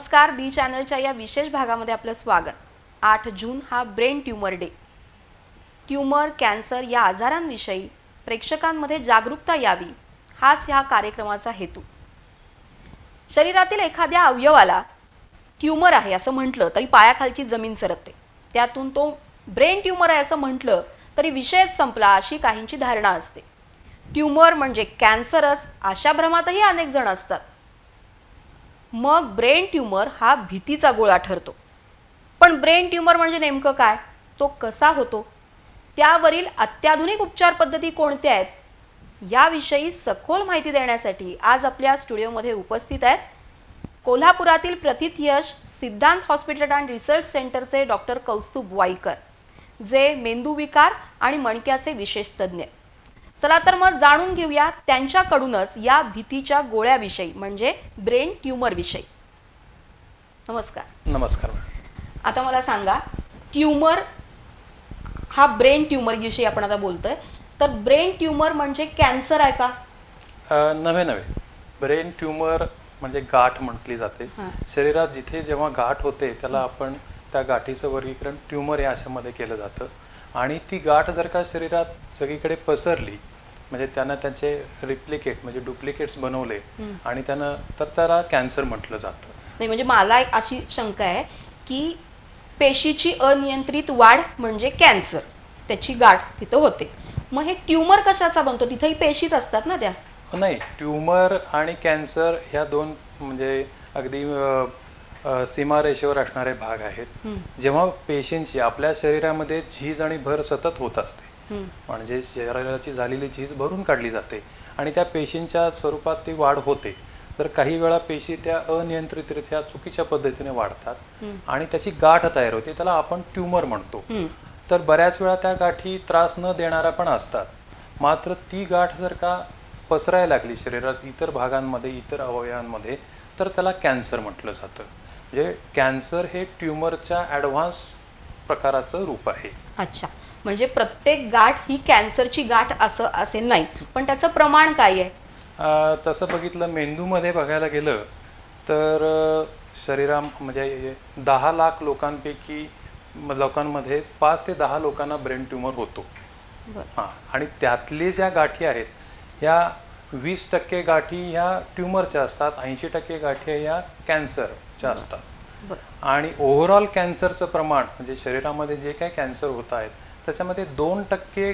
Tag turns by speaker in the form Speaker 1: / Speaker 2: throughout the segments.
Speaker 1: नमस्कार, बी चॅनलच्या या विशेष भागामध्ये आपलं स्वागत. 8 जून हा brain tumour day. Tumour, cancer या आजारांविषयी प्रेक्षकांमध्ये जागरूकता यावी हाच ह्या कार्यक्रमाचा हेतू. शरीरातील एखाद्या अवयवाला ट्यूमर आहे असं म्हटलं तरी पायाखालची जमीन सरकते. त्यातून तो ब्रेन ट्यूमर आहे असं म्हटलं तरी विषयच संपला अशी काहींची धारणा असते. ट्यूमर म्हणजे कॅन्सरच अशा भ्रमातही अनेक जण असतात. मग ब्रेन ट्यूमर हा भीतीचा गोळा ठरतो. पण ब्रेन ट्यूमर म्हणजे नेमकं काय, तो कसा होतो, त्यावरील अत्याधुनिक उपचार पद्धती कोणत्या आहेत, याविषयी सखोल माहिती देण्यासाठी आज आपल्या स्टुडिओमध्ये उपस्थित आहेत कोल्हापुरातील प्रथितयश सिद्धांत हॉस्पिटल अँड रिसर्च सेंटरचे डॉक्टर कौस्तुभ वाईकर, जे मेंदूविकार आणि मणक्याचे विशेष तज्ज्ञ. चला तर मग जाणून घेऊया त्यांच्याकडूनच या भीतीच्या गोळ्याविषयी म्हणजे ब्रेन ट्यूमर विषयी. नमस्कार.
Speaker 2: नमस्कार.
Speaker 1: आता मला सांगा, ट्यूमर हा ब्रेन ट्यूमर विषयी आपण आता बोलतोय, तर ब्रेन ट्यूमर म्हणजे कॅन्सर आहे का?
Speaker 2: नव्हे. ब्रेन ट्यूमर म्हणजे गाठ म्हटली जाते. शरीरात जिथे जेव्हा गाठ होते त्याला आपण त्या गाठीचं वर्गीकरण ट्यूमर या अशामध्ये केलं जातं. आणि ती गाठ जर का शरीरात सगळीकडे पसरली म्हणजे त्यानं त्याचे रिप्लिकेट म्हणजे डुप्लिकेट्स बनवले आणि त्यानं तर त्याला कॅन्सर म्हटलं जातं.
Speaker 1: नाही, म्हणजे मला एक अशी शंका आहे की पेशीची अनियंत्रित वाढ म्हणजे कॅन्सर, त्याची गाठ तिथं होते. मग हे ट्यूमर कशाचा बनतो? तिथेही पेशीच असतात ना त्या?
Speaker 2: नाही, ट्यूमर आणि कॅन्सर ह्या दोन म्हणजे अगदी सीमारेषेवर असणारे भाग आहेत. जेव्हा पेशींची आपल्या शरीरामध्ये झीज आणि भर सतत होत असते, म्हणजे शरीराची झालेली झीज भरून काढली जाते आणि त्या पेशींच्या स्वरूपात ती वाढ होते. तर काही वेळा पेशी त्या अनियंत्रितरित्या चुकीच्या पद्धतीने वाढतात आणि त्याची गाठ तयार होते, त्याला आपण ट्यूमर म्हणतो. तर बऱ्याच वेळा त्या गाठी त्रास न देणाऱ्या पण असतात. मात्र ती गाठ जर का पसरायला लागली शरीरात इतर भागांमध्ये, इतर अवयवांमध्ये, तर त्याला कॅन्सर म्हटलं जातं. म्हणजे कॅन्सर हे ट्यूमरच्या ॲडव्हान्स प्रकाराचं रूप आहे.
Speaker 1: अच्छा, म्हणजे प्रत्येक गाठ ही कॅन्सरची गाठ असं असेल नाही, पण त्याचं प्रमाण काय आहे?
Speaker 2: तसं बघितलं मेंदूमध्ये बघायला गेलं तर म्हणजे 10 लाख लोकांपैकी लोकांमध्ये 5 ते 10 लोकांना ब्रेन ट्यूमर होतो. हां, आणि त्यातले ज्या गाठी आहेत ह्या 20% गाठी ह्या ट्यूमरच्या असतात, 80% गाठी ह्या कॅन्सरच्या असतात. आणि ओव्हरऑल कॅन्सरचं प्रमाण म्हणजे शरीरामध्ये जे काही कॅन्सर होत आहेत त्याच्यामध्ये 2%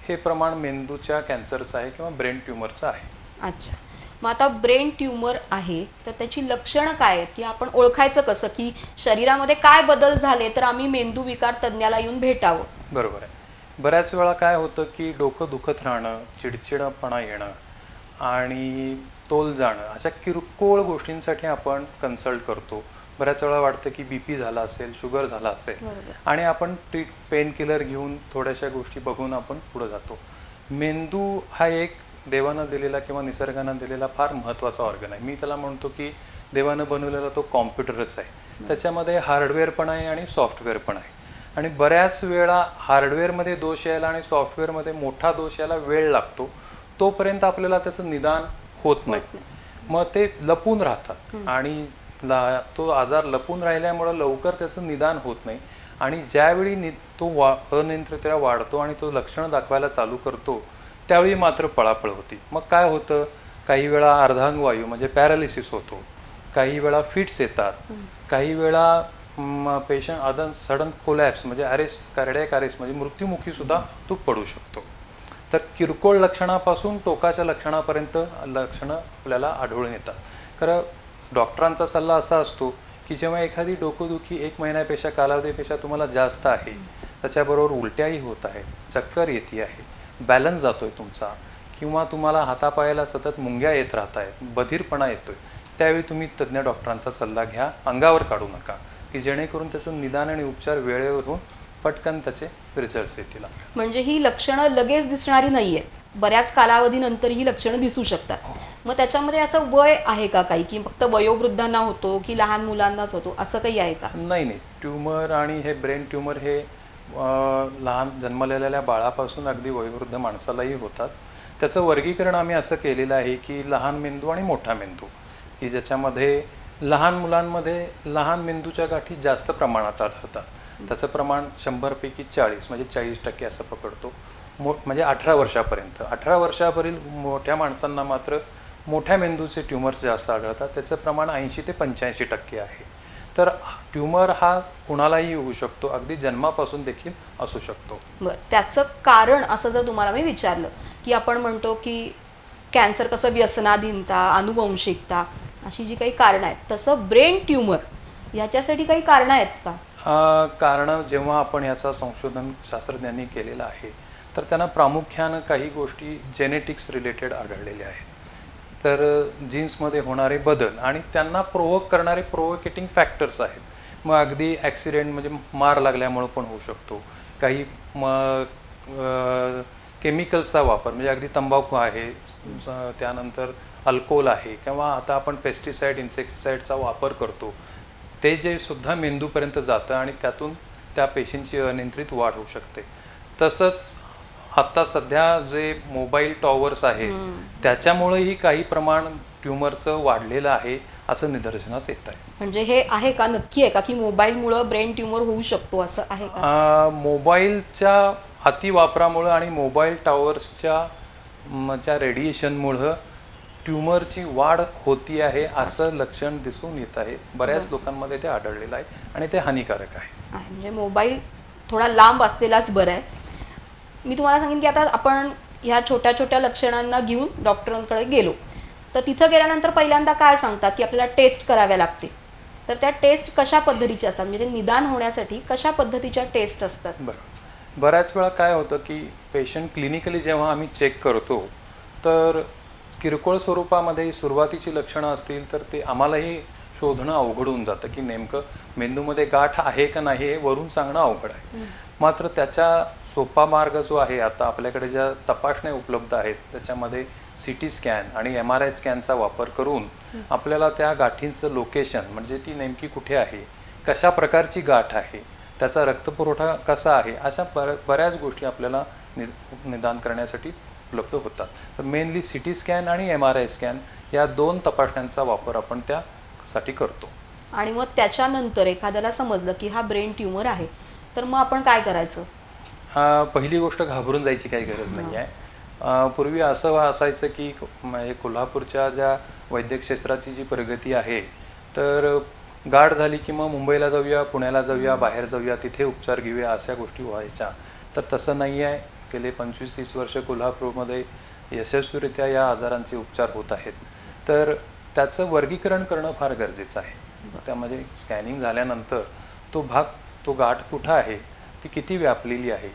Speaker 2: हे प्रमाण मेंदूच्या कॅन्सरचं आहे किंवा ब्रेन ट्यूमरचं आहे.
Speaker 1: अच्छा, मग आता ब्रेन ट्यूमर आहे तर त्याची लक्षणं काय आहेत, की आपण ओळखायचं कसं की शरीरामध्ये काय बदल झाले तर आम्ही मेंदू विकार तज्ज्ञाला येऊन भेटावं?
Speaker 2: बरोबर आहे. बऱ्याच वेळा काय होतं की डोकं दुखत राहणं, चिडचिडपणा येणं आणि तोल जाणं अशा किरकोळ गोष्टींसाठी आपण कन्सल्ट करतो. बऱ्याच वेळा वाटतं की BP झाला असेल, शुगर झाला असेल आणि आपण पेन किलर घेऊन थोड्याशा गोष्टी बघून आपण पुढे जातो. मेंदू हा एक देवानं दिलेला किंवा निसर्गानं दिलेला फार महत्त्वाचा ऑर्गन आहे. मी त्याला म्हणतो की देवानं बनवलेला तो कॉम्प्युटरच आहे. त्याच्यामध्ये हार्डवेअर पण आहे आणि सॉफ्टवेअर पण आहे. आणि बऱ्याच वेळा हार्डवेअरमध्ये दोष यायला आणि सॉफ्टवेअरमध्ये मोठा दोष यायला वेळ लागतो. तोपर्यंत आपल्याला त्याचं निदान होत नाही. मग ते लपून राहतात आणि तो आजार लपून राहिल्यामुळं लवकर त्याचं निदान होत नाही. आणि ज्यावेळी तो अनियंत्रितरित्या वाढतो आणि तो लक्षणं दाखवायला चालू करतो त्यावेळी मात्र पळापळ होती. मग काय होतं, काही वेळा अर्धांगवायू म्हणजे पॅरालिसिस होतो, काही वेळा फिट्स येतात, काही वेळा पेशंट सडन कोलॅप्स म्हणजे कार्डियक अरेस्ट म्हणजे मृत्युमुखी सुद्धा तो पडू शकतो. तर किरकोळ लक्षणापासून टोकाच्या लक्षणापर्यंत लक्षणं आपल्याला आढळून येतात. खरं डॉक्टरांचा सल्ला असा असतो की जेव्हा एखादी डोकंदुखी 1 महिन्यापेक्षा कालावधीपेक्षा तुम्हाला जास्त आहे, त्याच्याबरोबर उलट्याही होत आहेत, चक्कर येते आहे, बॅलन्स जातोय तुमचा किंवा तुम्हाला हातापायाला सतत मुंग्या येत राहत आहेत, बधीरपणा येतोय, त्यावेळी तुम्ही तज्ज्ञ डॉक्टरांचा सल्ला घ्या. अंगावर काढू नका, की जेणेकरून त्याचं निदान आणि उपचार वेळेवर होऊन पटकन त्याचे रिझल्ट्स येतील. म्हणजे
Speaker 1: ही लक्षणं लगेच दिसणारी नाहीये, बऱ्याच कालावधीनंतर ही लक्षणं दिसू शकतात. मग त्याच्यामध्ये याचं वय आहे का काही, की फक्त वयोवृद्धांना होतो की लहान मुलांनाच होतो, असं काही आहे का?
Speaker 2: नाही, ट्यूमर आणि हे ब्रेन ट्यूमर हे लहान जन्मलेल्या बाळापासून अगदी वयोवृद्ध माणसालाही होतात. त्याचं वर्गीकरण आम्ही असं केलेलं आहे की लहान मेंदू आणि मोठा मेंदू, की ज्याच्यामध्ये लहान मुलांमध्ये लहान मेंदूच्या गाठी जास्त प्रमाणात आढळतात. त्याचं प्रमाण 100पैकी 40 म्हणजे 40% असं पकडतो. म्हणजे 18 वर्षापर्यंत. 18 वर्षावरील मोठ्या माणसांना मात्र मोठ्या मेंदूचे ट्युमर्स जास्त आढळतात. त्याचं प्रमाण 80 ते 85% आहे. तर ट्युमर हा कुणालाही होऊ शकतो, अगदी जन्मापासून देखील असू शकतो.
Speaker 1: बरं, त्याचं कारण असं जर तुम्हाला मी विचारलं की आपण म्हणतो की कॅन्सर कसं व्यसनाधीनता, अनुवंशिकता अशी जी काही कारणं आहेत, तसं ब्रेन ट्युमर ह्याच्यासाठी काही कारणं आहेत का?
Speaker 2: कारण जेव्हा आपण याचा संशोधन शास्त्रज्ञांनी केलेलं आहे, तर त्यांना प्रामुख्यानं काही गोष्टी जेनेटिक्स रिलेटेड आढळलेल्या आहेत. तर जीन्समध्ये होणारे बदल आणि त्यांना प्रोवोक करणारे प्रोवोकेटिंग फॅक्टर्स आहेत. मग अगदी ॲक्सिडेंट म्हणजे मार लागल्यामुळं पण होऊ शकतो. काही केमिकल्सचा वापर म्हणजे अगदी तंबाखू आहे, त्यानंतर अल्कोहोल आहे, किंवा आता आपण पेस्टिसाईड, इन्सेक्टिसाईडचा वापर करतो, ते जे सुद्धा मेंदूपर्यंत जातं आणि त्यातून त्या पेशींची अनियंत्रित वाढ होऊ शकते. तसंच आत्ता सध्या जे मोबाईल टॉवर्स आहेत त्याच्यामुळेही काही प्रमाण ट्युमरचं वाढलेलं आहे असं निदर्शनास येत आहे.
Speaker 1: म्हणजे हे आहे का, नक्की आहे का की मोबाईलमुळं ब्रेन ट्युमर होऊ शकतो असं आहे का?
Speaker 2: मोबाईलच्या अतिवापरामुळं आणि मोबाईल टॉवर्सच्या रेडिएशनमुळं ट्युमरची वाढ होती आहे असं लक्षण दिसून येत आहे. बऱ्याच लोकांमध्ये ते आढळलेलं आहे आणि ते हानिकारक आहे.
Speaker 1: म्हणजे मोबाईल थोडा लांब असलेलाच बरं आहे. मी तुम्हाला सांगेन की आता आपण ह्या छोट्या छोट्या लक्षणांना घेऊन डॉक्टरांकडे गेलो तर तिथं गेल्यानंतर पहिल्यांदा काय सांगतात की आपल्याला टेस्ट कराव्या लागते. तर त्या टेस्ट कशा पद्धतीच्या असतात, म्हणजे निदान होण्यासाठी कशा पद्धतीच्या टेस्ट असतात?
Speaker 2: बऱ्याच वेळा काय होतं की पेशंट क्लिनिकली जेव्हा आम्ही चेक करतो तर किरकोळ स्वरूपामध्ये सुरुवातीची लक्षणं असतील तर ते आम्हालाही शोधणं अवघड होऊन जातं की नेमकं मेंदूमध्ये गाठ आहे का नाही हे वरून सांगणं अवघड आहे. मात्र त्याचा सोपा मार्ग जो आहे, आता आपल्याकडे ज्या तपासण्या उपलब्ध आहेत त्याच्यामध्ये CT स्कॅन आणि MRI स्कॅनचा वापर करून आपल्याला त्या गाठींचं लोकेशन म्हणजे ती नेमकी कुठे आहे, कशा प्रकारची गाठ आहे, त्याचा रक्तपुरवठा कसा आहे, अशा बऱ्याच गोष्टी आपल्याला निदान करण्यासाठी उपलब्ध होतात. तर मेनली CT स्कॅन आणि MRI स्कॅन या 2 तपासण्यांचा वापर आपण त्यासाठी करतो.
Speaker 1: आणि मग त्याच्यानंतर एखाद्याला समजलं की हा ब्रेन ट्युमर आहे तर मग आपण काय करायचं?
Speaker 2: पहिली गोष्ट घाबरून जायची काही गरज नाही आहे. पूर्वी असं असायचं की कोल्हापूरच्या ज्या वैद्यक क्षेत्राची जी प्रगती आहे, तर गाठ झाली की मग मुंबईला जाऊया, पुण्याला जाऊया, बाहेर जाऊया, तिथे उपचार घेऊया अशा गोष्टी व्हायच्या. तर तसं नाही आहे. गेले 25-30 वर्ष कोल्हापूरमध्ये यशस्वीरित्या या आजारांचे उपचार होत आहेत. तर त्याचं वर्गीकरण करणं फार गरजेचं आहे. त्यामध्ये स्कॅनिंग झाल्यानंतर तो गाठ कुठं आहे, ती किती व्यापलेली आहे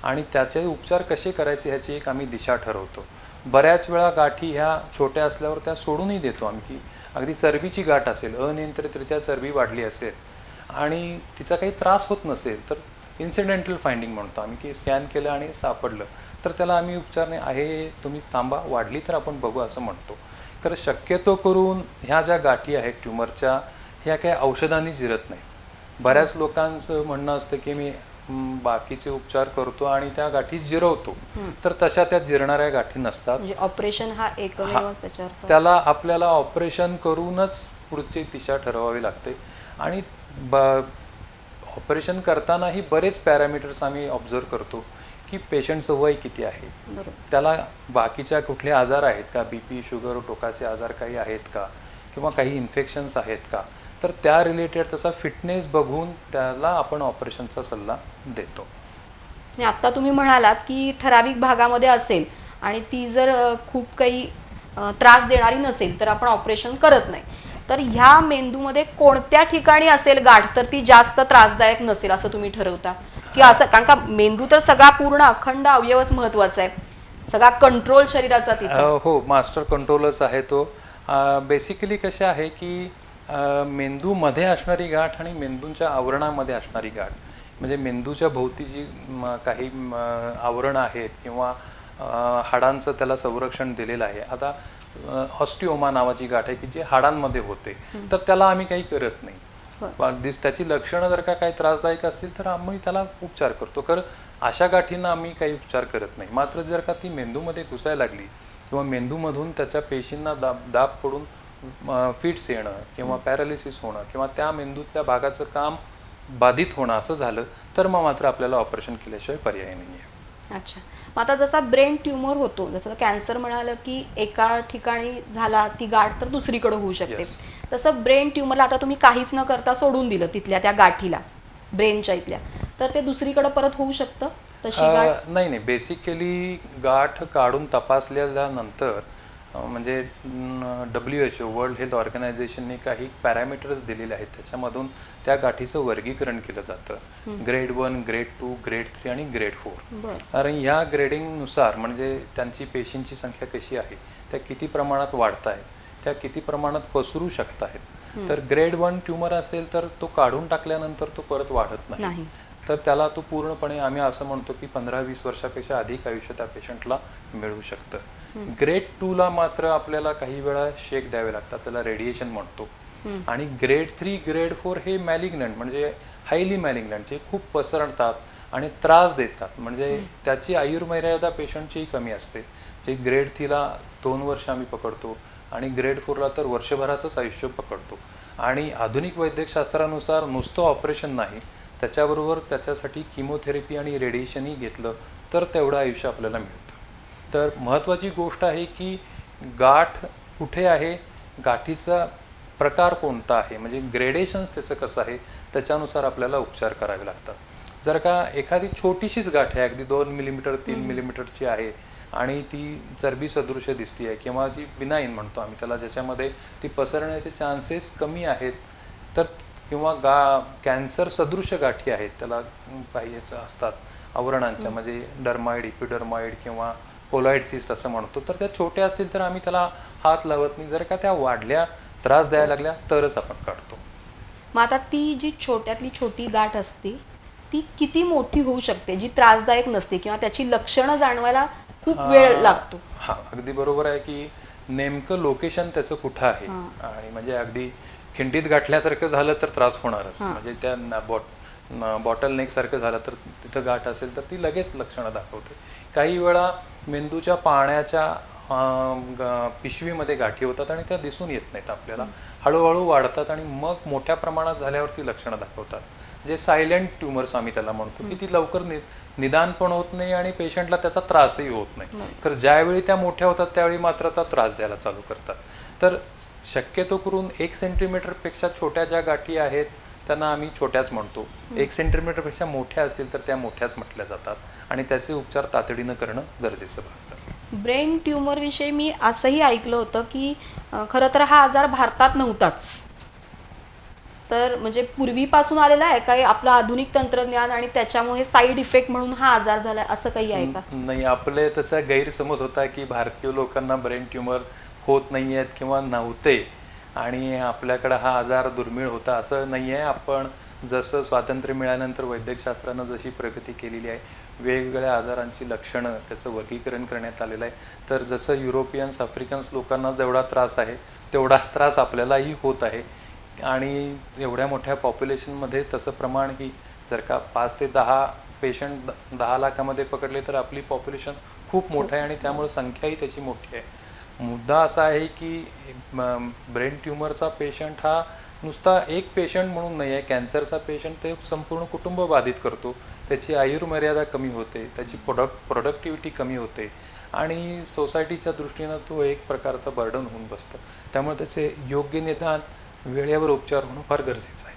Speaker 2: आणि त्याचे उपचार कसे करायचे ह्याची एक आम्ही दिशा ठरवतो. बऱ्याच वेळा गाठी ह्या छोट्या असल्यावर त्या सोडूनही देतो आम्ही, की अगदी चरबीची गाठ असेल, अनियंत्रितरित्या चरबी वाढली असेल आणि तिचा काही त्रास होत नसेल तर इन्सिडेंटल फाइंडिंग म्हणतो आम्ही, की स्कॅन केलं आणि सापडलं तर त्याला आम्ही उपचार नाही आहे, तुम्ही थांबा, वाढली तर आपण बघू असं म्हणतो. तर शक्यतो करून ह्या ज्या गाठी आहेत ट्युमरच्या, ह्या काही औषधांनी जिरत नाही. बऱ्याच लोकांचं म्हणणं असतं की मी बाकीचे उपचार करतो आणि त्या गाठी जिरवतो, तर तशा त्या जिरणाऱ्या गाठी नसतात.
Speaker 1: म्हणजे ऑपरेशन हा एकमेवच त्याच्यावर,
Speaker 2: त्याला आपल्याला ऑपरेशन करूनच पुढची दिशा ठरवावी लागते. आणि ऑपरेशन करतानाही बरेच पॅरामीटर्स आम्ही ऑब्झर्व करतो की पेशंटचं वय किती आहे, त्याला बाकीच्या कुठले आजार आहेत का, BP, शुगर, टोकाचे आजार काही आहेत का, किंवा काही इन्फेक्शन्स आहेत का, तर त्या रिलेटेड तसा फिटनेस बघून त्याला आपण ऑपरेशनचा सल्ला देतो.
Speaker 1: आता तुम्ही म्हणालात की ठराविक भागामध्ये असेल आणि ती जर खूप काही त्रास देणारी नसेल तर आपण ऑपरेशन करत नाही. तर ह्या मेंदूमध्ये कोणत्या ठिकाणी असेल गाठ तर ती जास्त त्रासदायक नसेल असं तुम्ही ठरवता की असं? कारण का मेंदू तर सगळा पूर्ण अखंड अवयवच महत्वाचा आहे, सगळा कंट्रोल शरीराचा तिथे.
Speaker 2: हो, मास्टर कंट्रोलच आहे तो. बेसिकली कसे आहे की मेंदूमध्ये असणारी गाठ आणि मेंदूच्या आवरणामध्ये असणारी गाठ, म्हणजे मेंदूच्या भोवती जी काही आवरण आहेत किंवा हाडांचं त्याला संरक्षण दिलेलं आहे. आता ऑस्टिओमा नावाची गाठ आहे की जी हाडांमध्ये होते, तर त्याला आम्ही काही करत नाही. त्याची लक्षणं जर का काही त्रासदायक असतील तर आम्ही त्याला उपचार करतो. कारण अशा गाठींना आम्ही काही उपचार करत नाही. मात्र जर का ती मेंदूमध्ये घुसायला लागली किंवा मेंदूमधून त्याच्या पेशींना दाब पडून फिट्स येणं किंवा पॅरालिसिस होणं किंवा त्या मेंदूतल्या भागाचं काम बाधित होणं असं झालं तर मग मात्र आपल्याला ऑपरेशन केल्याशिवाय पर्याय नाही आहे.
Speaker 1: अच्छा. मग आता जसा ब्रेन ट्यूमर होतो, जसं कॅन्सर म्हणालं की एका ठिकाणी झाला ती गाठ तर दुसरीकडे होऊ शकते.
Speaker 2: Yes.
Speaker 1: तसं ब्रेन ट्यूमरला आता तुम्ही काहीच न करता सोडून दिलं तिथल्या त्या गाठीला, ब्रेनच्या इथल्या, तर ते दुसरीकडे परत होऊ शकतं तशी गाठ?
Speaker 2: नाही नाही, बेसिकली गाठ काढून तपासल्यानंतर म्हणजे WHO वर्ल्ड हेल्थ ऑर्गनायझेशनने काही पॅरामीटर्स दिलेले आहेत, त्याच्यामधून त्या गाठीचं वर्गीकरण केलं जातं. ग्रेड 1, ग्रेड 2, ग्रेड 3 आणि ग्रेड 4.
Speaker 1: बरं.
Speaker 2: कारण या ग्रेडिंगनुसार म्हणजे त्यांची पेशींची संख्या कशी आहे, त्या किती प्रमाणात वाढत आहेत, त्या किती प्रमाणात पसरू शकत आहेत. तर ग्रेड 1 ट्यूमर असेल तर तो काढून टाकल्यानंतर तो परत वाढत नाही.
Speaker 1: नाही.
Speaker 2: तर त्याला तो पूर्णपणे आम्ही असं म्हणतो की 15-20 वर्षापेक्षा अधिक आयुष्य त्या पेशंटला मिळू शकतं. ग्रेड 2 ला मात्र आपल्याला काही वेळा शेक द्यावे लागतात, त्याला रेडिएशन म्हणतो. आणि ग्रेड 3, ग्रेड 4 हे मॅलिग्नंट म्हणजे हायली मॅलिग्नंट, जे खूप पसरतात आणि त्रास देतात, म्हणजे त्याची आयुर्मर्यादा पेशंटचीही कमी असते. जे ग्रेड 3 ला 2 वर्ष आम्ही पकडतो आणि ग्रेड 4 ला तर वर्षभराचंच आयुष्य पकडतो. आणि आधुनिक वैद्यकशास्त्रानुसार नुसतं ऑपरेशन नाही, त्याच्याबरोबर त्याच्यासाठी किमोथेरपी आणि रेडिएशनही घेतलं तर तेवढं आयुष्य आपल्याला मिळतं. तर महत्त्वाची गोष्ट आहे की गाठ कुठे आहे, गाठीचा प्रकार कोणता आहे, म्हणजे ग्रेडेशन्स त्याचं कसं आहे, त्याच्यानुसार आपल्याला उपचार करावे लागतात. जर का एखादी छोटीशीच गाठ आहे, अगदी 2 मिलीमीटर 3 मिलीमीटरची आहे आणि ती चरबी सदृश दिसती आहे किंवा जी बिनाईन म्हणतो आम्ही त्याला, ज्याच्यामध्ये ती पसरण्याचे चान्सेस कमी आहेत, तर किंवा कॅन्सर सदृश गाठी आहेत, त्याला काही असतात आवरणांच्या, म्हणजे डर्माइड, इपिडर्माइड किंवा पोलॉइड सिस्ट असं म्हणतो. तर त्या छोट्या असतील तर आम्ही त्याला हात लावत नाही, जर का त्या वाढल्या, त्रास द्यायला लागल्या तरच आपण काढतो.
Speaker 1: मग आता ती जी छोट्यातली छोटी गाठ असते ती किती मोठी होऊ शकते, जी त्रासदायक नसते किंवा त्याची लक्षणं जाणवायला खूप वेळ लागतो?
Speaker 2: हा, अगदी बरोबर आहे की नेमकं लोकेशन त्याचं कुठं आहे. आणि म्हणजे अगदी खिंडीत गाठल्यासारखं झालं तर त्रास होणारच, म्हणजे त्या बॉटल नेक सारखं झालं तर तिथं गाठ असेल तर ती लगेच लक्षणं दाखवते. काही वेळा मेंदूच्या पाण्याच्या पिशवीमध्ये गाठी होतात आणि त्या दिसून येत नाहीत आपल्याला, हळूहळू वाढतात आणि मग मोठ्या प्रमाणात झाल्यावरती लक्षणं दाखवतात. जे सायलेंट ट्यूमर्स आम्ही त्याला म्हणतो की ती लवकर निदान पण होत नाही आणि पेशंटला त्याचा त्रासही होत नाही. तर ज्यावेळी त्या मोठ्या होतात त्यावेळी मात्र त्या त्रास द्यायला चालू करतात. तर शक्यतो करून 1 सेंटीमीटरपेक्षा छोट्या ज्या गाठी आहेत त्यांना आम्ही छोट्याच म्हणतो. 1 सेंटीमीटरपेक्षा मोठ्या असतील तर त्या मोठ्याच म्हटल्या जातात आणि त्याचे उपचार तातडीनं करणं गरजेचं भागतं.
Speaker 1: ब्रेन ट्यूमर विषयी मी असंही ऐकलं होतं की खरं तर हा आजार भारतात नव्हताच, तर म्हणजे पूर्वीपासून आलेला आहे काही आपलं आधुनिक तंत्रज्ञान आणि त्याच्यामुळे साईड इफेक्ट म्हणून हा आजार झाला, असं काही आहे का?
Speaker 2: नाही, आपले तसा गैरसमज होता की भारतीय लोकांना ब्रेन ट्यूमर होत नाही आहेत किंवा नव्हते आणि आपल्याकडं हा आजार दुर्मिळ होता, असं नाही आहे. आपण जसं स्वातंत्र्य मिळाल्यानंतर वैद्यकशास्त्रानं जशी प्रगती केलेली आहे, वेगवेगळ्या आजारांची लक्षणं त्याचं वर्गीकरण करण्यात आलेलं आहे. तर जसं युरोपियन्स, आफ्रिकन्स लोकांना जेवढा त्रास आहे तेवढाच त्रास आपल्यालाही होत आहे. आणि एवढ्या मोठ्या पॉप्युलेशनमध्ये तसं प्रमाण ही जर का 5 ते 10 पेशंट 10 लाखामध्ये पकडले तर आपली पॉप्युलेशन खूप मोठं आहे आणि त्यामुळे संख्याही त्याची मोठी आहे. मुद्दा असा आहे की ब्रेन ट्यूमरचा पेशंट हा नुसता एक पेशंट म्हणून नाही आहे, कॅन्सरचा पेशंट ते संपूर्ण कुटुंब बाधित करतो. त्याची आयुर्मर्यादा कमी होते, त्याची प्रोडक्टिव्हिटी कमी होते आणि सोसायटीच्या दृष्टीनं तो एक प्रकारचा बर्डन होऊन बसतो. त्यामुळे त्याचे योग्य निदान, वेळेवर उपचार होणं फार गरजेचं आहे.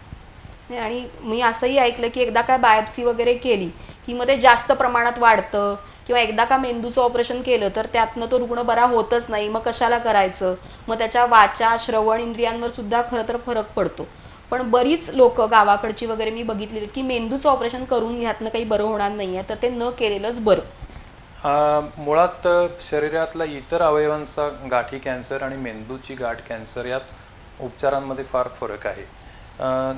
Speaker 1: नाही, आणि मी असंही ऐकलं की एकदा काय बायोप्सी वगैरे केली की मग ते जास्त प्रमाणात वाढतं किंवा एकदा का मेंदूचं ऑपरेशन केलं तर त्यातनं तो रुग्ण बरा होतच नाही, मग कशाला करायचं, मग त्याच्या वाचा, श्रवण इंद्रियांवर सुद्धा खरं तर फरक पडतो. पण बरीच लोक गावाकडची वगैरे मी बघितली की मेंदूचं ऑपरेशन करून घ्यातनं काही बरं होणार नाही आहे तर ते न केलेलंच बरं.
Speaker 2: मुळात शरीरातला इतर अवयवांचा गाठी कॅन्सर आणि मेंदूची गाठ कॅन्सर यात उपचारांमध्ये फार फरक आहे.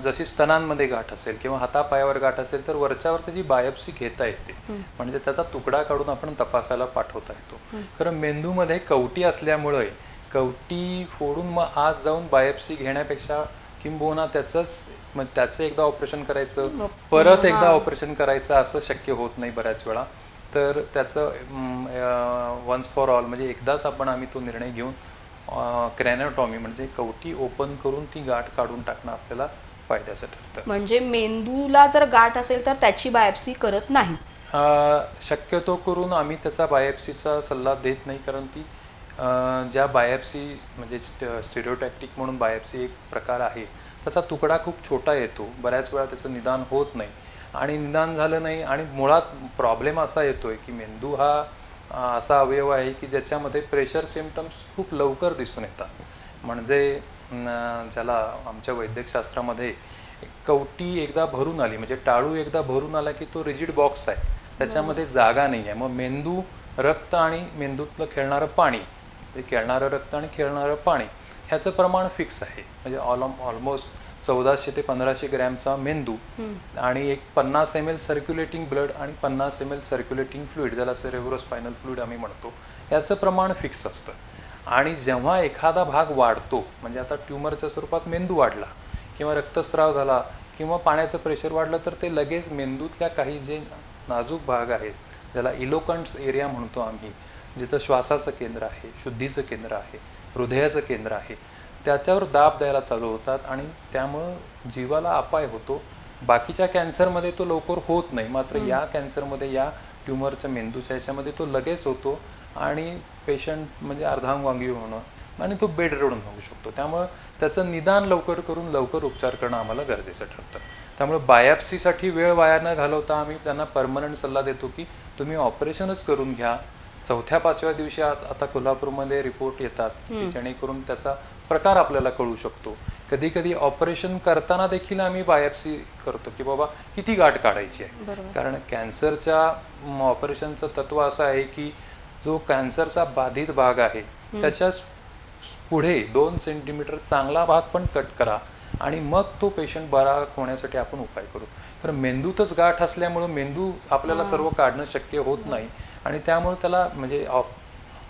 Speaker 2: जशी स्तनांमध्ये गाठ असेल किंवा हातापायावर गाठ असेल तर वरच्यावर त्याची बायोप्सी घेता येते, म्हणजे त्याचा तुकडा काढून आपण तपासायला पाठवता येतो. खरं मेंदूमध्ये कवटी असल्यामुळे कवटी फोडून मग आत जाऊन बायोप्सी घेण्यापेक्षा किंबहुना त्याचं एकदा ऑपरेशन करायचं, परत एकदा ऑपरेशन करायचं असं शक्य होत नाही बऱ्याच वेळा. तर त्याचं वन्स फॉर ऑल म्हणजे एकदाच आम्ही तो निर्णय घेऊन क्रॅनोटॉमी म्हणजे कवटी ओपन करून ती गाठ काढून टाकणं आपल्याला फायद्याचं ठरतं.
Speaker 1: म्हणजे मेंदूला जर गाठ असेल तर त्याची बायोप्सी करत नाही.
Speaker 2: शक्यतो करून आम्ही त्याचा बायोप्सीचा सल्ला देत नाही, कारण ती ज्या बायोप्सी म्हणजे स्टेरिओटॅक्टिक म्हणून बायोप्सी एक प्रकार आहे, त्याचा तुकडा खूप छोटा येतो, बऱ्याच वेळा त्याचं निदान होत नाही आणि निदान झालं नाही आणि मुळात प्रॉब्लेम असा येतोय की मेंदू हा असा अवयव आहे की ज्याच्यामध्ये प्रेशर सिम्पटम्स खूप लवकर दिसून येतात. म्हणजे ज्याला आमच्या वैद्यकशास्त्रामध्ये कवटी एकदा भरून आली म्हणजे टाळू एकदा भरून आला की तो रिजिड बॉक्स आहे, त्याच्यामध्ये जागा नाही आहे. मग मेंदू, रक्त आणि मेंदूतलं खेळणारं पाणी, खेळणारं रक्त आणि खेळणारं पाणी ह्याचं प्रमाण फिक्स आहे. म्हणजे ऑलमोस्ट 1400 ते 1500 ग्रॅमचा मेंदू आणि एक 50 ml सर्क्युलेटिंग ब्लड आणि 50 ml सर्क्युलेटिंग फ्लुइड, ज्याला सेरेब्रोस्पायनल फ्लुइड आम्ही म्हणतो, याचं प्रमाण फिक्स असतं. आणि जेव्हा एखादा भाग वाढतो, म्हणजे आता ट्यूमरच्या स्वरूपात मेंदू वाढला किंवा रक्तस्राव झाला किंवा पाण्याचं प्रेशर वाढलं, तर ते लगेच मेंदूतल्या काही जे नाजूक भाग आहेत, ज्याला इलोकंट्स एरिया म्हणतो आम्ही, जिथं श्वासाचं केंद्र आहे, शुद्धीचं केंद्र आहे, हृदयाचं केंद्र आहे, त्याच्यावर दाब द्यायला चालू होतात आणि त्यामुळं जीवाला अपाय होतो. बाकीच्या कॅन्सरमध्ये तो लवकर होत नाही, मात्र या कॅन्सरमध्ये, या ट्यूमरच्या मेंदूच्या ह्याच्यामध्ये तो लगेच होतो आणि पेशंट म्हणजे अर्धांगवांगी होणं आणि तो बेड रेडून होऊ शकतो. त्यामुळं त्याचं निदान लवकर करून लवकर उपचार करणं आम्हाला गरजेचं ठरतं. त्यामुळे बायोप्सीसाठी वेळ वाया न घालवता आम्ही त्यांना परमनंट सल्ला देतो की तुम्ही ऑपरेशनच करून घ्या. 4-5व्या दिवशी आता कोल्हापूरमध्ये रिपोर्ट येतात की जेणेकरून त्याचा प्रकार आपल्याला कळू शकतो. कधी कधी ऑपरेशन करताना देखील आम्ही बायोप्सी करतो की बाबा किती गाठ काढायची आहे, कारण कॅन्सरच्या ऑपरेशनचं तत्व असं आहे की जो कॅन्सरचा बाधित भाग आहे त्याच्या पुढे 2 सेंटीमीटर चांगला भाग पण कट करा आणि मग तो पेशंट बरा होण्यासाठी आपण उपाय करू. तर मेंदूतच गाठ असल्यामुळं मेंदू आपल्याला सर्व काढणं शक्य होत नाही आणि त्यामुळे त्याला म्हणजे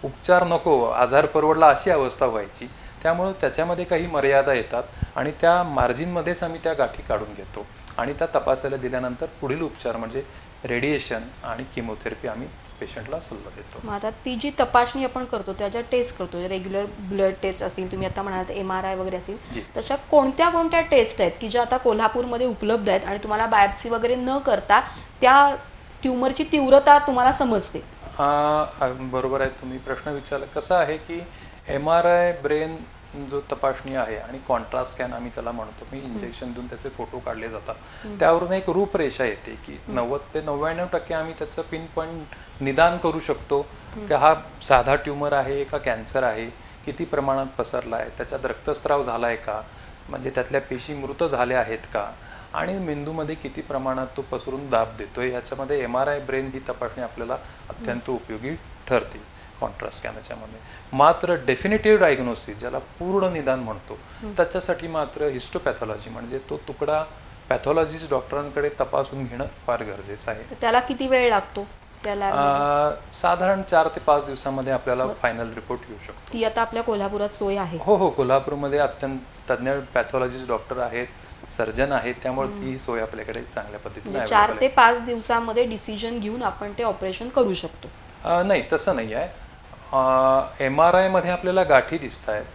Speaker 2: उपचार नको, आजार परवडला अशी अवस्था व्हायची. त्यामुळं त्याच्यामध्ये काही मर्यादा येतात आणि त्या मार्जिनमध्येच आम्ही त्या गाठी काढून घेतो आणि त्या तपासायला दिल्यानंतर पुढील उपचार म्हणजे रेडिएशन आणि किमोथेरपी आम्ही पेशंटला सल्ला देतो.
Speaker 1: माझा ती जी तपासणी आपण करतो, त्याच्या टेस्ट करतो, रेग्युलर ब्लड टेस्ट असतील, तुम्ही आता म्हणालात MRI वगैरे असेल, तशा कोणत्या कोणत्या टेस्ट आहेत की ज्या आता कोल्हापूरमध्ये उपलब्ध आहेत आणि तुम्हाला बायोप्सी वगैरे न करता त्या ट्यूमरची तीव्रता तुम्हाला समजते?
Speaker 2: बरोबर आहे, तुम्ही प्रश्न विचारला. कसं आहे की MRI ब्रेन जो तपासणी आहे आणि कॉन्ट्रास्ट स्कॅन आम्ही त्याला म्हणतो, मी इंजेक्शन देऊन त्याचे फोटो काढले जातात, त्यावरून एक रूपरेषा येते की 90 ते 99% आम्ही त्याचं पिन पॉईंट निदान करू शकतो की हा साधा ट्यूमर आहे का कॅन्सर आहे, किती प्रमाणात पसरला आहे, त्याच्यात रक्तस्राव झाला आहे का, म्हणजे त्यातल्या पेशी मृत झाल्या आहेत का, आणि मेंदूमध्ये किती प्रमाणात तो पसरून दाब देतोय, याच्यामध्ये MRI ब्रेन ही तपासणी आपल्याला अत्यंत उपयोगी ठरते कॉन्ट्रास्ट स्कॅनच्यामध्ये. मात्र डेफिनेटिव्ह डायग्नोसिस, ज्याला पूर्ण निदान म्हणतो, त्याच्यासाठी मात्र हिस्टोपॅथॉलॉजी म्हणजे तो तुकडा पॅथॉलॉजिस्ट डॉक्टरांकडे तपासून घेणं फार गरजेचं आहे.
Speaker 1: त्याला किती वेळ लागतो? त्याला
Speaker 2: साधारण 4 ते 5 दिवसामध्ये आपल्याला फायनल रिपोर्ट येऊ शकतो.
Speaker 1: ती आता आपल्या कोल्हापुरात सोय आहे?
Speaker 2: हो, कोल्हापूरमध्ये अत्यंत तज्ज्ञ पॅथॉलॉजिस्ट डॉक्टर आहेत, सर्जन आहेत, त्यामुळे ती सोय आपल्याकडे चांगल्या पद्धतीने
Speaker 1: 4 ते 5 दिवसामध्ये डिसिजन घेऊन आपण ते ऑपरेशन करू शकतो?
Speaker 2: नाही, तसं नाही आहे. MRI मध्ये आपल्याला गाठी दिसत आहेत,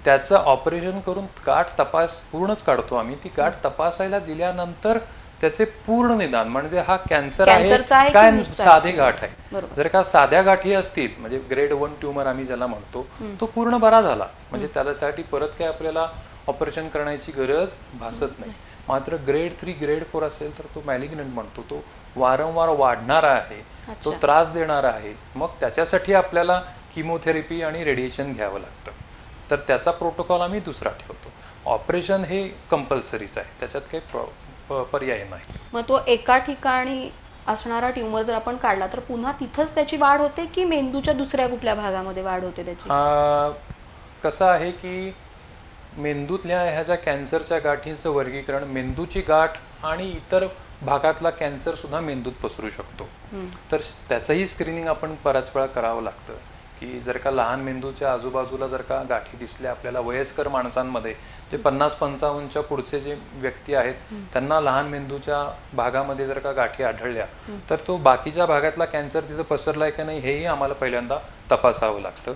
Speaker 2: त्याचं ऑपरेशन करून गाठ पूर्णच काढतो आम्ही. ती गाठ तपासायला दिल्यानंतर त्याचे पूर्ण निदान म्हणजे हा कॅन्सर आहे काय साधे गाठ आहे. जर का साध्या गाठी असतील म्हणजे ग्रेड 1 ट्यूमर आम्ही ज्याला म्हणतो, तो पूर्ण बरा झाला म्हणजे त्याच्यासाठी परत काय आपल्याला ऑपरेशन करण्याची गरज भासत नाही. मात्र ग्रेड 3 ग्रेड 4 असेल तर तो मॅलिग्नंट म्हणतो, तो वारंवार वाढणारा आहे, तो त्रास देणारा आहे. मग त्याच्यासाठी आपल्याला किमोथेरपी आणि रेडिएशन घ्यावं लागतं. तर त्याचा प्रोटोकॉल आम्ही दुसरा ठेवतो. ऑपरेशन हे कंपल्सरीच आहे, त्याच्यात काही पर्याय नाही.
Speaker 1: मग तो एका ठिकाणी असणारा ट्यूमर जर आपण काढला तर पुन्हा तिथंच त्याची वाढ होते की मेंदूच्या दुसऱ्या कुठल्या भागामध्ये वाढ होते त्याची?
Speaker 2: कसं आहे की मेंदूतल्या ह्या ज्या कॅन्सरच्या गाठींचं वर्गीकरण, मेंदूची गाठ आणि इतर भागातला कॅन्सर सुद्धा मेंदूत पसरू शकतो. तर त्याचंही स्क्रीनिंग आपण बराच वेळा करावं लागतं की जर का लहान मेंदूच्या आजूबाजूला जर का गाठी दिसल्या आपल्याला वयस्कर माणसांमध्ये, जे 50-55च्या पुढचे जे व्यक्ती आहेत त्यांना लहान मेंदूच्या भागामध्ये जर का गाठी आढळल्या तर तो बाकीच्या भागातला कॅन्सर तिथं पसरलाय की नाही हेही आम्हाला पहिल्यांदा तपासावं लागतं.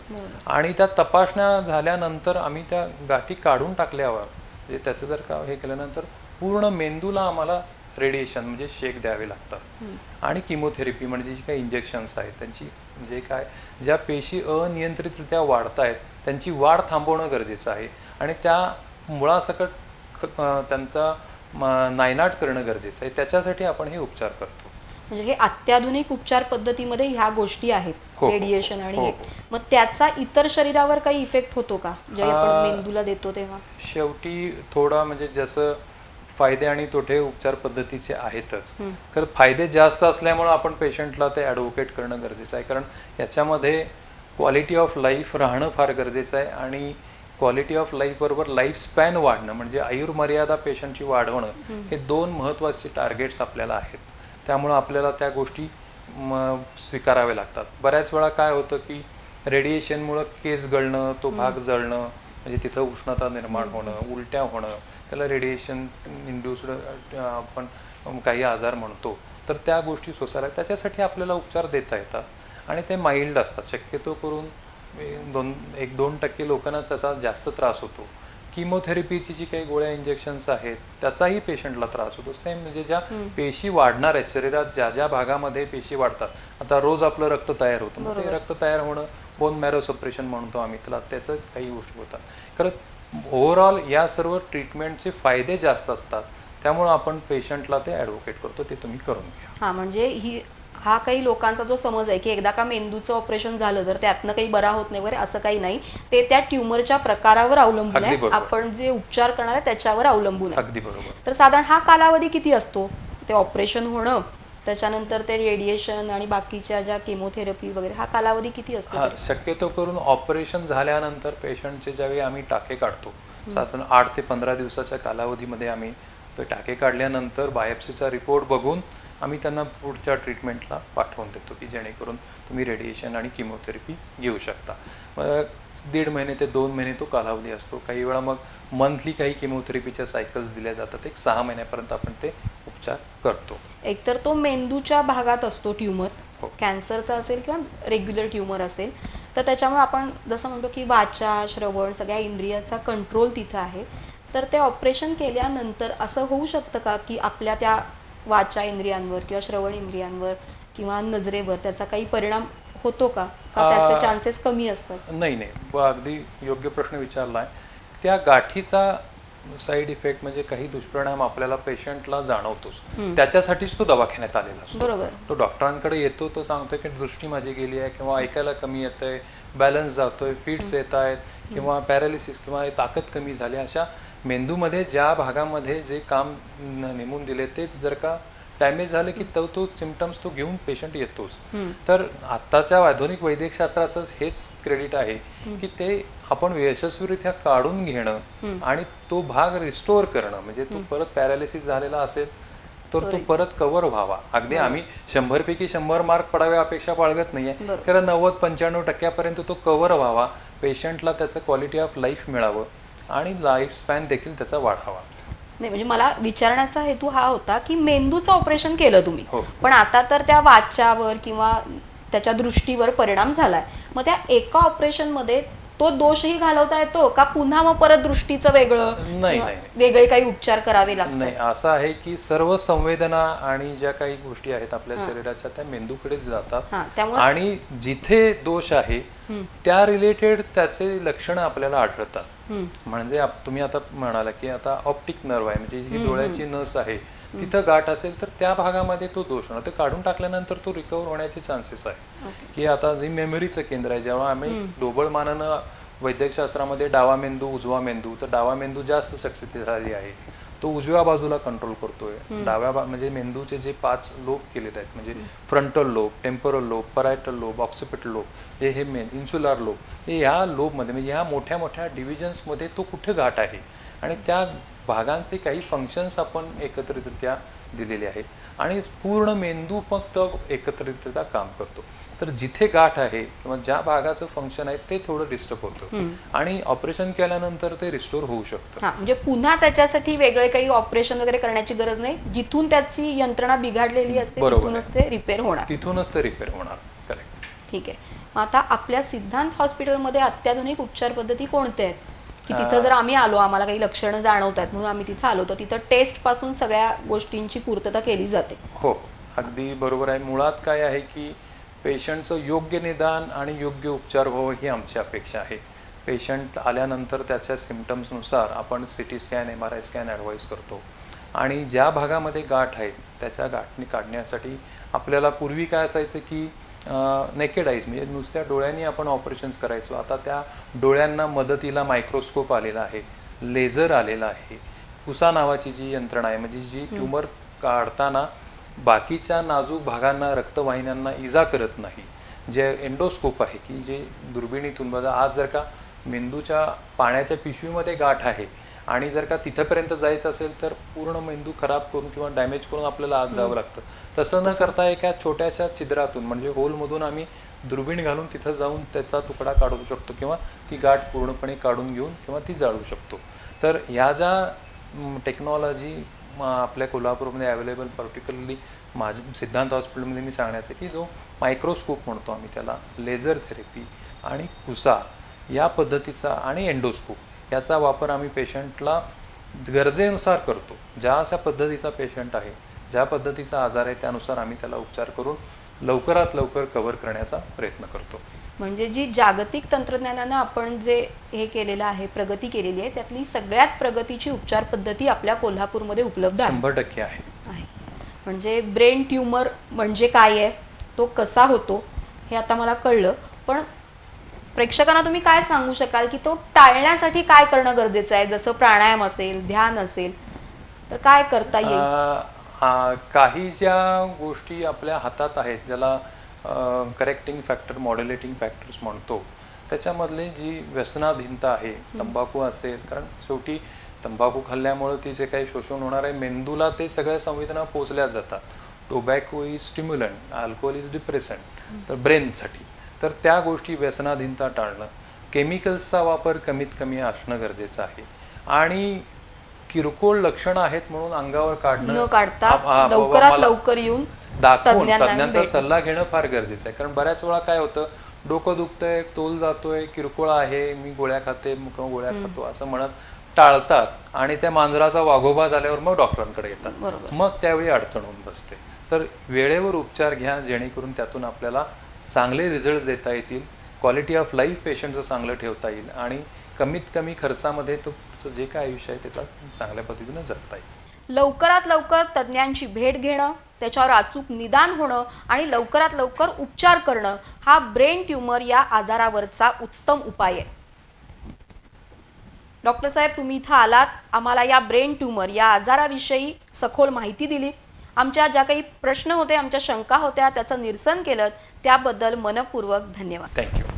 Speaker 2: आणि त्या तपासण्या झाल्यानंतर आम्ही त्या गाठी काढून टाकल्यावर म्हणजे त्याचं जर का हे केल्यानंतर पूर्ण मेंदूला आम्हाला रेडिएशन म्हणजे शेक द्यावे लागतात. आणि किमोथेरपी म्हणजे जी काही इंजेक्शन्स आहेत त्यांची म्हणजे काय, ज्या पेशी अनियंत्रितरित्या वाढत आहेत त्यांची वाढ थांबवणं गरजेचं आहे आणि त्या मुळासकट त्यांचा नायनाट करणं गरजेचं आहे. त्याच्यासाठी आपण हे उपचार करतो.
Speaker 1: म्हणजे हे अत्याधुनिक उपचार पद्धतीमध्ये ह्या गोष्टी आहेत,
Speaker 2: हो.
Speaker 1: रेडिएशन आणि
Speaker 2: हो,
Speaker 1: हे.
Speaker 2: हो.
Speaker 1: मग त्याचा इतर शरीरावर काही इफेक्ट होतो का जे आपण मेंदूला देतो तेव्हा?
Speaker 2: शेवटी थोडा म्हणजे जसं फायदे आणि तोटे उपचार पद्धतीचे आहेतच, तर फायदे जास्त असल्यामुळे आपण पेशंटला ते ॲडव्होकेट करणं गरजेचं आहे. कारण याच्यामध्ये क्वालिटी ऑफ लाईफ राहणं फार गरजेचं आहे आणि क्वालिटी ऑफ लाईफ बरोबर लाईफ स्पॅन वाढणं म्हणजे आयुर्मर्यादा पेशंटची वाढवणं हे दोन महत्त्वाचे टार्गेट्स आपल्याला आहेत. त्यामुळं आपल्याला त्या गोष्टी स्वीकाराव्या लागतात. बऱ्याच वेळा काय होतं की रेडिएशनमुळं केस गळणं, तो भाग जळणं म्हणजे तिथं उष्णता निर्माण होणं, उलट्या होणं, त्याला रेडिएशन इंड्युस्ड आपण काही आजार म्हणतो. तर त्या गोष्टी सोसायला त्याच्यासाठी आपल्याला उपचार देता येतात आणि ते माइल्ड असतात. शक्यतो करून 1-2% लोकांना त्याचा जास्त त्रास होतो. किमोथेरपीची जी काही गोळ्या इंजेक्शन्स आहेत त्याचाही पेशंटला त्रास होतो. सेम म्हणजे ज्या पेशी वाढणार आहेत शरीरात, ज्या ज्या भागामध्ये पेशी वाढतात, आता रोज आपलं रक्त तयार होतं, मग ते रक्त तयार होणं बोन मॅरो सप्रेशन म्हणतो आम्ही त्याला, त्याचं काही गोष्टी होतात. खरं ओव्हरऑल या सर्व ट्रीटमेंटचे फायदे जास्त असतात. त्यामुळं आपण पेशंटला ते ॲडव्होकेट करतो, ते तुम्ही करून घ्या.
Speaker 1: हा म्हणजे हा काही लोकांचा जो समज आहे की एकदा का मेंदूचं ऑपरेशन झालं तर त्यातनं काही बरा होत नाही वगैरे, असं काही नाही. ते त्या ट्युमरच्या प्रकारावर अवलंबून आहे, आपण जे उपचार करणार आहे त्याच्यावर अवलंबून आहे.
Speaker 2: अगदी बरोबर.
Speaker 1: तर साधारण हा कालावधी किती असतो? ते ऑपरेशन होणं, त्याच्यानंतर ते रेडिएशन आणि बाकीच्या ज्या केमोथेरपी वगैरे, हा कालावधी किती असतो?
Speaker 2: हा, शक्यतो करून ऑपरेशन झाल्यानंतर पेशंटचे ज्यावेळी आम्ही टाके काढतो, साधारण 8 ते 15 दिवसाच्या कालावधीमध्ये आम्ही ते टाके काढल्यानंतर बायोप्सीचा रिपोर्ट बघून आम्ही त्यांना पुढच्या ट्रीटमेंटला पाठवून देतो की जेणेकरून तुम्ही रेडिएशन आणि किमोथेरपी घेऊ शकता. मग 1.5 महिने ते 2 महिने तो कालावधी असतो. काही वेळा मग मंथली काही किमोथेरपीच्या सायकल्स दिल्या जातात. 6 महिन्यापर्यंत आपण ते उपचार करतो.
Speaker 1: एकतर तो मेंदूच्या भागात असतो ट्युमर,
Speaker 2: हो.
Speaker 1: कॅन्सरचा असेल किंवा रेग्युलर ट्युमर असेल, तर त्याच्यामुळे आपण जसं म्हणतो की वाचा, श्रवण, सगळ्या इंद्रियाचा कंट्रोल तिथं आहे. तर ते ऑपरेशन केल्यानंतर असं होऊ शकतं का की आपल्या त्या वाचा इंद्रियांवर किंवा श्रवण इंद्रियांवर किंवा नजरेवर त्याचा काही परिणाम होतो का? त्याचे चान्सेस कमी असतात?
Speaker 2: नाही, अगदी योग्य प्रश्न विचारला आहे. त्या गाठीचा साईड इफेक्ट म्हणजे काही दुष्परिणाम आपल्याला पेशंटला जाणवतोच. त्याच्यासाठीच तो दवाखान्यात आलेला असतो.
Speaker 1: बरोबर.
Speaker 2: तो डॉक्टरांकडे येतो, तो सांगतो की दृष्टी माझी गेली आहे किंवा ऐकायला कमी येतंय, बॅलन्स जातोय, फिट्स येत आहेत किंवा पॅरालिसिस किंवा ताकद कमी झाली. अशा मेंदूमध्ये ज्या भागामध्ये जे काम नेमून दिले ते जर का डॅमेज झालं की तो सिमटम्स तो घेऊन पेशंट येतोच. तर आत्ताच्या आधुनिक वैद्यकशास्त्राचं हेच क्रेडिट आहे की ते आपण यशस्वीरित्या काढून घेणं आणि तो भाग रिस्टोअर करणं. म्हणजे तो परत पॅरालिसिस झालेला असेल तर तो परत कव्हर व्हावा. अगदी आम्ही 100 पैकी 100 मार्क पडाव्या अपेक्षा बाळगत नाहीये, कारण 90-95% तो कव्हर व्हावा, पेशंटला त्याचं क्वालिटी ऑफ लाईफ मिळावं आणि लाईफ स्पॅन देखील त्याचा वाढावा.
Speaker 1: नाही, म्हणजे मला विचारण्याचा हेतू हा होता की मेंदूचं ऑपरेशन केलं तुम्ही,
Speaker 2: हो.
Speaker 1: पण आता तर त्या वाचावर किंवा त्याच्या दृष्टीवर परिणाम झालाय. मग त्या एका ऑपरेशन मध्ये तो दोषही घालवता येतो का? पुन्हा मग परत दृष्टीचं वेगळं,
Speaker 2: नाही,
Speaker 1: वेगळे काही उपचार करावे लागतात?
Speaker 2: नाही, असं आहे की सर्व संवेदना आणि ज्या काही गोष्टी आहेत आपल्या शरीराच्या त्या मेंदूकडेच जातात आणि जिथे दोष आहे त्या रिलेटेड त्याचे लक्षणं आपल्याला आढळतात. म्हणजे तुम्ही आता म्हणाला की आता ऑप्टिक नर्व आहे म्हणजे जी डोळ्याची नस आहे तिथं गाठ असेल तर त्या भागामध्ये तो दोष होणार, ते काढून टाकल्यानंतर तो रिकवर होण्याचे चान्सेस आहे. की आता जे मेमरीचं केंद्र आहे, जेव्हा आम्ही ढोबळमानानं वैद्यकशास्त्रामध्ये डावा मेंदू, उजवा मेंदू, तर डावा मेंदू जास्त शक्तिशाली आहे, तो उजव्या बाजूला कंट्रोल करतोय. म्हणजे मेंदूचे जे 5 लोब केलेले आहेत म्हणजे frontal lobe, temporal lobe, parietal lobe, occipital lobe, हे इन्सुलर लोब, हे ह्या लोबमध्ये म्हणजे ह्या मोठ्या मोठ्या डिव्हिजन्समध्ये तो कुठे गाठ आहे आणि त्या भागांचे काही फंक्शन्स आपण एकत्रितरित्या दिलेले आहेत आणि पूर्ण मेंदू फक्त एकत्रितरित्या काम करतो. तर जिथे गाठ आहे किंवा ज्या भागाचं फंक्शन आहे ते थोडं डिस्टर्ब होतं आणि ऑपरेशन केल्यानंतर ते रिस्टोर होऊ शकतं.
Speaker 1: हा, म्हणजे पुन्हा त्याच्यासाठी वेगळे काही ऑपरेशन वगैरे करण्याची गरज नाही. जिथून त्याची यंत्रणा बिघडलेली असते
Speaker 2: बरोबर
Speaker 1: तिथूनच ते रिपेअर होणार.
Speaker 2: तिथूनच ते रिपेअर होणार. करेक्ट.
Speaker 1: ठीक आहे. मग आता आपल्या सिद्धांत हॉस्पिटलमध्ये अत्याधुनिक उपचार पद्धती कोणत्या आहेत की तिथं जर आम्ही आलो, आम्हाला काही लक्षणं जाणवतात म्हणून आम्ही तिथं आलो, तर तिथं टेस्ट पासून सगळ्या गोष्टींची पूर्तता केली जाते?
Speaker 2: हो, अगदी बरोबर आहे. मुळात काय आहे की पेशंटचं योग्य निदान आणि योग्य उपचार व्हावं ही आमची अपेक्षा आहे. पेशंट आल्यानंतर त्याच्या सिम्पटम्सनुसार आपण CT scan, MRI scan advise करतो आणि ज्या भागामध्ये गाठ आहे त्याच्या गाठणी काढण्यासाठी आपल्याला पूर्वी काय असायचं की नेकेड आईज म्हणजे नुसत्या डोळ्यांनी आपण ऑपरेशन्स करायचो. आता त्या डोळ्यांना मदतीला मायक्रोस्कोप आलेला आहे, लेझर आलेला आहे, कुसा नावाची जी यंत्रणा आहे म्हणजे जी ट्यूमर काढताना बाकीच्या नाजूक भागांना, रक्तवाहिन्यांना इजा करत नाही, जे एंडोस्कोप आहे की जे दुर्बिणीतून बघा. आज जर का मेंदूच्या पाण्याच्या पिशवीमध्ये गाठ आहे आणि जर का तिथंपर्यंत जायचं असेल तर पूर्ण मेंदू खराब करून किंवा डॅमेज करून आपल्याला आत जावं लागतं. तसं न करता एका छोट्याशा छिद्रातून म्हणजे होलमधून आम्ही दुर्बीण घालून तिथं जाऊन त्याचा तुकडा काढू शकतो किंवा ती गाठ पूर्णपणे काढून घेऊन किंवा ती जाळू शकतो. तर ह्या ज्या टेक्नॉलॉजी आपल्या कोल्हापूरमध्ये अवेलेबल, पर्टिक्युलरली माझ्या सिद्धांत हॉस्पिटलमध्ये मी सांगण्याचं की जो मायक्रोस्कोप म्हणतो आम्ही त्याला, लेझर थेरपी आणि कुसा या पद्धतीचा आणि एंडोस्कोप याचा वापर आम्ही पेशंटला गरजेनुसार करतो. ज्या अशा पद्धतीचा पेशंट आहे, ज्या पद्धतीचा आजार आहे त्यानुसार आम्ही त्याला उपचार करून लवकरात लवकर कव्हर करण्याचा प्रयत्न करतो.
Speaker 1: म्हणजे जी जागतिक तंत्रज्ञानानं आपण जे हे केलेलं आहे, प्रगती केलेली आहे, त्यातली सगळ्यात प्रगतीची उपचार पद्धती आपल्या कोल्हापूरमध्ये उपलब्ध आहे.
Speaker 2: 100% आहे.
Speaker 1: म्हणजे ब्रेन ट्यूमर म्हणजे काय आहे, तो कसा होतो हे आता मला कळलं. पण प्रेक्षकांना तुम्ही काय सांगू शकाल की तो टाळण्यासाठी काय करणं गरजेचं आहे? जसं प्राणायाम असेल, ध्यान असेल, तर काय करता येईल?
Speaker 2: काही ज्या गोष्टी आपल्या हातात आहेत, ज्याला करेक्टिंग फॅक्टर, मॉड्युलेटिंग फॅक्टर्स म्हणतो, त्याच्यामधली जी व्यसनाधीनता आहे, तंबाखू असेल, कारण शेवटी तंबाखू खाल्ल्यामुळे ती जे काही शोषण होणार आहे मेंदूला, ते सगळ्या संवेदना पोचल्या जातात. Tobacco is stimulant, alcohol is depressant, तर ब्रेनसाठी. तर त्या गोष्टी, व्यसनाधीनता टाळणं, केमिकल्सचा वापर कमीत कमी असणं गरजेचं आहे आणि किरकोळ लक्षणं आहेत म्हणून अंगावर काढणं
Speaker 1: न काढता लवकरात लवकर येऊन
Speaker 2: दाखवून तज्ञांचा सल्ला घेणं फार गरजेचं आहे. कारण बऱ्याच वेळा काय होतं, डोकं दुखतंय, तोल जातोय, किरकोळ आहे, मी गोळ्या खाते, गोळ्या खातो असं म्हणत टाळतात आणि त्या मांजराचा वाघोबा झाल्यावर मग डॉक्टरांकडे येतात. मग त्यावेळी अडचण होऊन बसते. तर वेळेवर उपचार घ्या, जेणेकरून त्यातून आपल्याला चांगले रिझल्ट देता येतील, क्वालिटी ऑफ लाईफ पेशंटचं चांगलं ठेवता येईल आणि कमीत कमी खर्चामध्ये तुमचं जे काय आयुष्य आहे त्याला चांगल्या पद्धतीनं जगता येईल.
Speaker 1: लवकरात लवकर तज्ज्ञांची भेट घेणं, त्याच्यावर अचूक निदान होणं आणि लवकरात लवकर उपचार करणं हा ब्रेन ट्यूमर या आजारावरचा उत्तम उपाय आहे. डॉक्टर साहेब, तुम्ही इथं आलात, आम्हाला या ब्रेन ट्यूमर या आजाराविषयी सखोल माहिती दिली. आमच्या ज्या काही प्रश्न होते, आमच्या शंका होत्या, त्याचं निरसन केलं, त्याबद्दल मनपूर्वक धन्यवाद.
Speaker 2: थँक्यू.